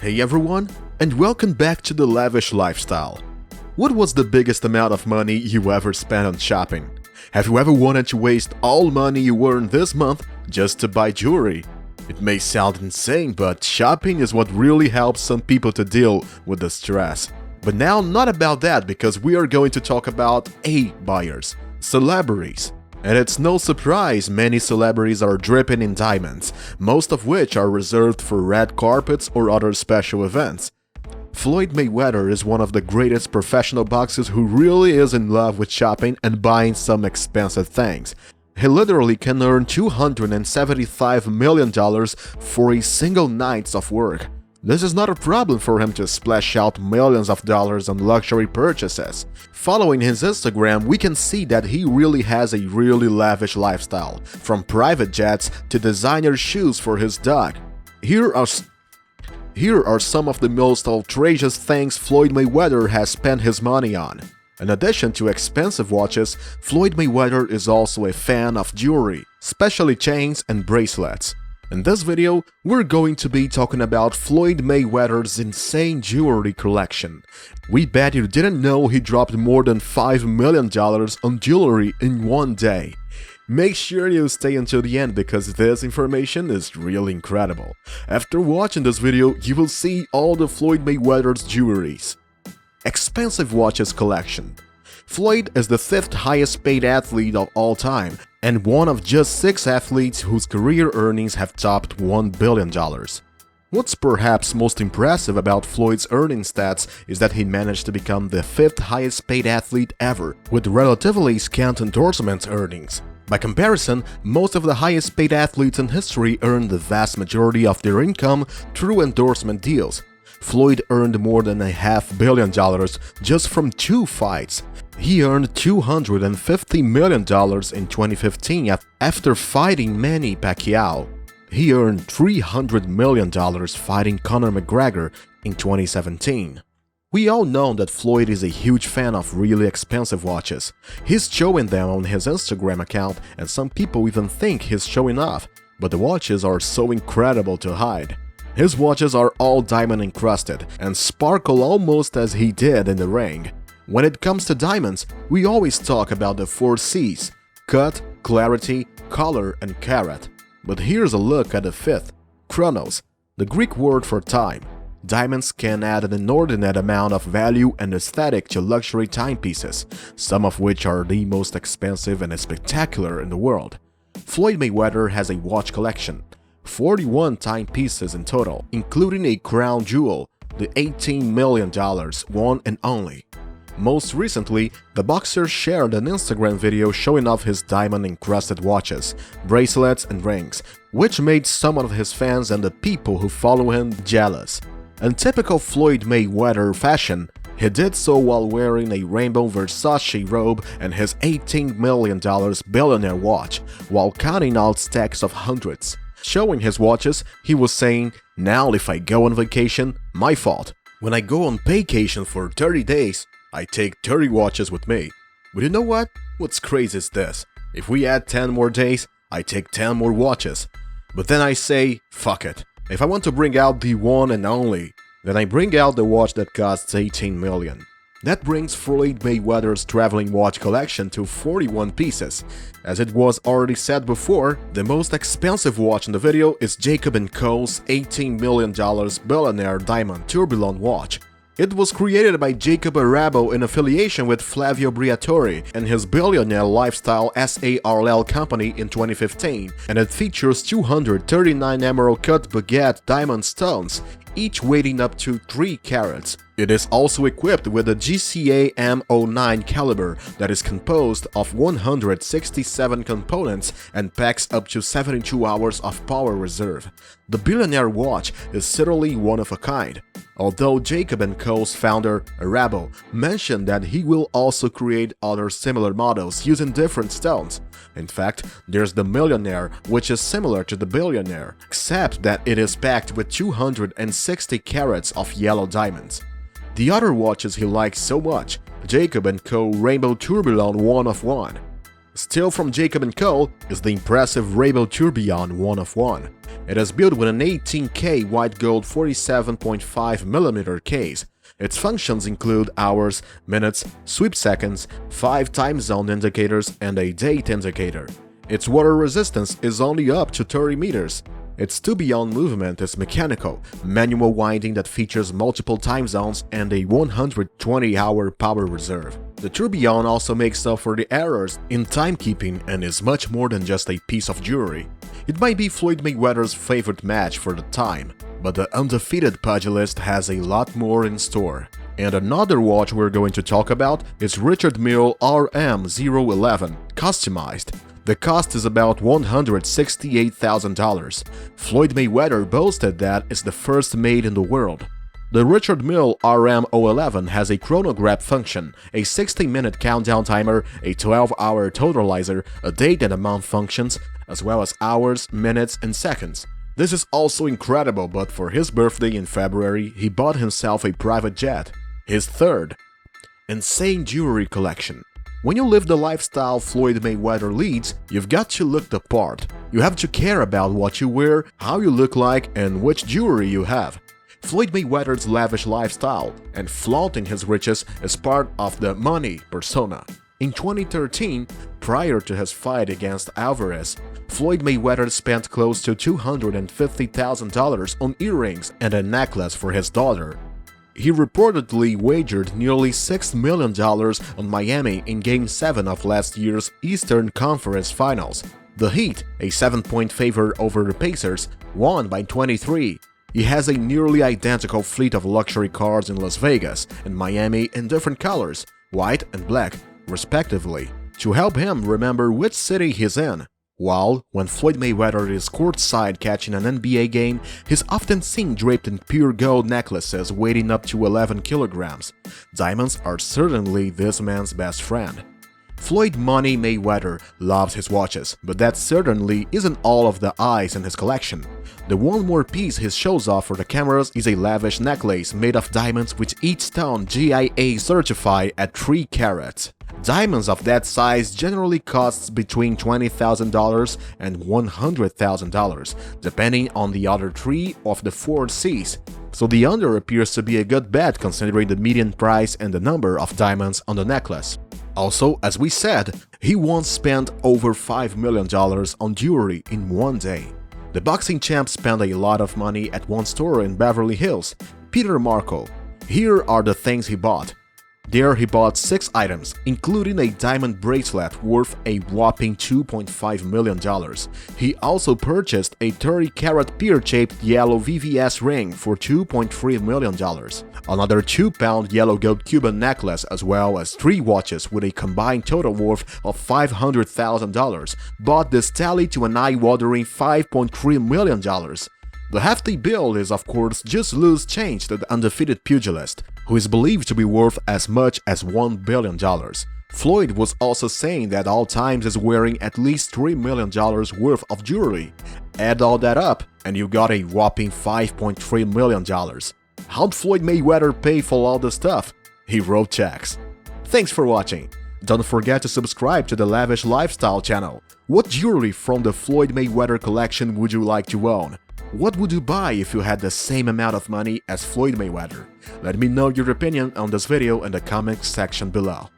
Hey everyone, and welcome back to The Lavish Lifestyle. What was the biggest amount of money you ever spent on shopping? Have you ever wanted to waste all money you earned this month just to buy jewelry? It may sound insane, but shopping is what really helps some people to deal with the stress. But now, not about that, because we are going to talk about buyers, celebrities. And it's no surprise many celebrities are dripping in diamonds, most of which are reserved for red carpets or other special events. Floyd Mayweather is one of the greatest professional boxers who really is in love with shopping and buying some expensive things. He literally can earn $275 million for a single night of work. This is not a problem for him to splash out millions of dollars on luxury purchases. Following his Instagram, we can see that he really has a really lavish lifestyle, from private jets to designer shoes for his dog. Here are some of the most outrageous things Floyd Mayweather has spent his money on. In addition to expensive watches, Floyd Mayweather is also a fan of jewelry, especially chains and bracelets. In this video, we're going to be talking about Floyd Mayweather's insane jewelry collection. We bet you didn't know he dropped more than $5 million on jewelry in one day. Make sure you stay until the end because this information is really incredible. After watching this video, you will see all the Floyd Mayweather's jewelries. Expensive watches collection. Floyd is the 5th highest paid athlete of all time and one of just 6 athletes whose career earnings have topped $1 billion. What's perhaps most impressive about Floyd's earning stats is that he managed to become the 5th highest paid athlete ever, with relatively scant endorsement earnings. By comparison, most of the highest paid athletes in history earned the vast majority of their income through endorsement deals. Floyd earned more than $500 million just from 2 fights. He earned $250 million in 2015 after fighting Manny Pacquiao. He earned $300 million fighting Conor McGregor in 2017. We all know that Floyd is a huge fan of really expensive watches. He's showing them on his Instagram account, and some people even think he's showing off, but the watches are so incredible to hide. His watches are all diamond encrusted and sparkle almost as he did in the ring. When it comes to diamonds, we always talk about the 4 C's: cut, clarity, color, and carat. But here's a look at the 5th: chronos, the Greek word for time. Diamonds can add an inordinate amount of value and aesthetic to luxury timepieces, some of which are the most expensive and spectacular in the world. Floyd Mayweather has a watch collection. 41 timepieces in total, including a crown jewel, the $18 million one and only. Most recently, the boxer shared an Instagram video showing off his diamond-encrusted watches, bracelets, and rings, which made some of his fans and the people who follow him jealous. In typical Floyd Mayweather fashion, he did so while wearing a rainbow Versace robe and his $18 million billionaire watch, while counting out stacks of hundreds. Showing his watches, he was saying, "Now if I go on vacation, my fault. When I go on vacation for 30 days, I take 30 watches with me. But you know what? What's crazy is this. If we add 10 more days, I take 10 more watches. But then I say, fuck it. If I want to bring out the one and only, then I bring out the watch that costs 18 million. That brings Floyd Mayweather's traveling watch collection to 41 pieces. As it was already said before, the most expensive watch in the video is Jacob & Co.'s $18 million billionaire diamond tourbillon watch. It was created by Jacob Arabo in affiliation with Flavio Briatore and his billionaire lifestyle SARL company in 2015, and it features 239 emerald-cut baguette diamond stones, each weighing up to 3 carats. It is also equipped with a GCA M09 caliber that is composed of 167 components and packs up to 72 hours of power reserve. The billionaire watch is certainly one of a kind. Although Jacob & Co.'s founder, Arabo, mentioned that he will also create other similar models using different stones. In fact, there's the Millionaire, which is similar to the Billionaire, except that it is packed with 260 carats of yellow diamonds. The other watches he likes so much, Jacob & Co. Rainbow Tourbillon 1 of 1. Still from Jacob & Co. is the impressive Ray-Ban Tourbillon 1 of 1. It is built with an 18K white gold 47.5mm case. Its functions include hours, minutes, sweep seconds, 5 time zone indicators, and a date indicator. Its water resistance is only up to 30 meters. Its tourbillon movement is mechanical, manual winding that features multiple time zones and a 120-hour power reserve. The tourbillon also makes up for the errors in timekeeping and is much more than just a piece of jewelry. It might be Floyd Mayweather's favorite match for the time, but the undefeated pugilist has a lot more in store. And another watch we're going to talk about is Richard Mille RM011 Customized. The cost is about $168,000. Floyd Mayweather boasted that it's the first made in the world. The Richard Mille RM011 has a chronograph function, a 60-minute countdown timer, a 12-hour totalizer, a date and a month functions, as well as hours, minutes, and seconds. This is also incredible, but for his birthday in February, he bought himself a private jet. His third. Insane jewelry collection. When you live the lifestyle Floyd Mayweather leads, you've got to look the part. You have to care about what you wear, how you look like, and which jewelry you have. Floyd Mayweather's lavish lifestyle and flaunting his riches is part of the money persona. In 2013, prior to his fight against Alvarez, Floyd Mayweather spent close to $250,000 on earrings and a necklace for his daughter. He reportedly wagered nearly $6 million on Miami in Game 7 of last year's Eastern Conference Finals. The Heat, a 7-point favorite over the Pacers, won by 23. He has a nearly identical fleet of luxury cars in Las Vegas and Miami in different colors, white and black, respectively, to help him remember which city he's in. While, when Floyd Mayweather is courtside catching an NBA game, he's often seen draped in pure gold necklaces weighing up to 11 kilograms. Diamonds are certainly this man's best friend. Floyd Money Mayweather loves his watches, but that certainly isn't all of the eyes in his collection. The one more piece he shows off for the cameras is a lavish necklace made of diamonds with each stone GIA certified at 3 carats. Diamonds of that size generally costs between $20,000 and $100,000, depending on the other 3 of the 4 C's, so the under appears to be a good bet considering the median price and the number of diamonds on the necklace. Also, as we said, he once spent over $5 million on jewelry in one day. The boxing champ spent a lot of money at one store in Beverly Hills, Peter Marco. Here are the things he bought. There he bought 6 items, including a diamond bracelet worth a whopping $2.5 million. He also purchased a 30-carat pear-shaped yellow VVS ring for $2.3 million, another 2-pound yellow gold Cuban necklace, as well as 3 watches with a combined total worth of $500,000, bought this tally to an eye-watering $5.3 million. The hefty bill is of course just loose change to the undefeated pugilist, who is believed to be worth as much as $1 billion. Floyd was also saying that all times is wearing at least $3 million worth of jewelry. Add all that up and you got a whopping $5.3 million. How'd Floyd Mayweather pay for all the stuff? He wrote checks. Thanks for watching. Don't forget to subscribe to the Lavish Lifestyle channel. What jewelry from the Floyd Mayweather collection would you like to own? What would you buy if you had the same amount of money as Floyd Mayweather? Let me know your opinion on this video in the comments section below.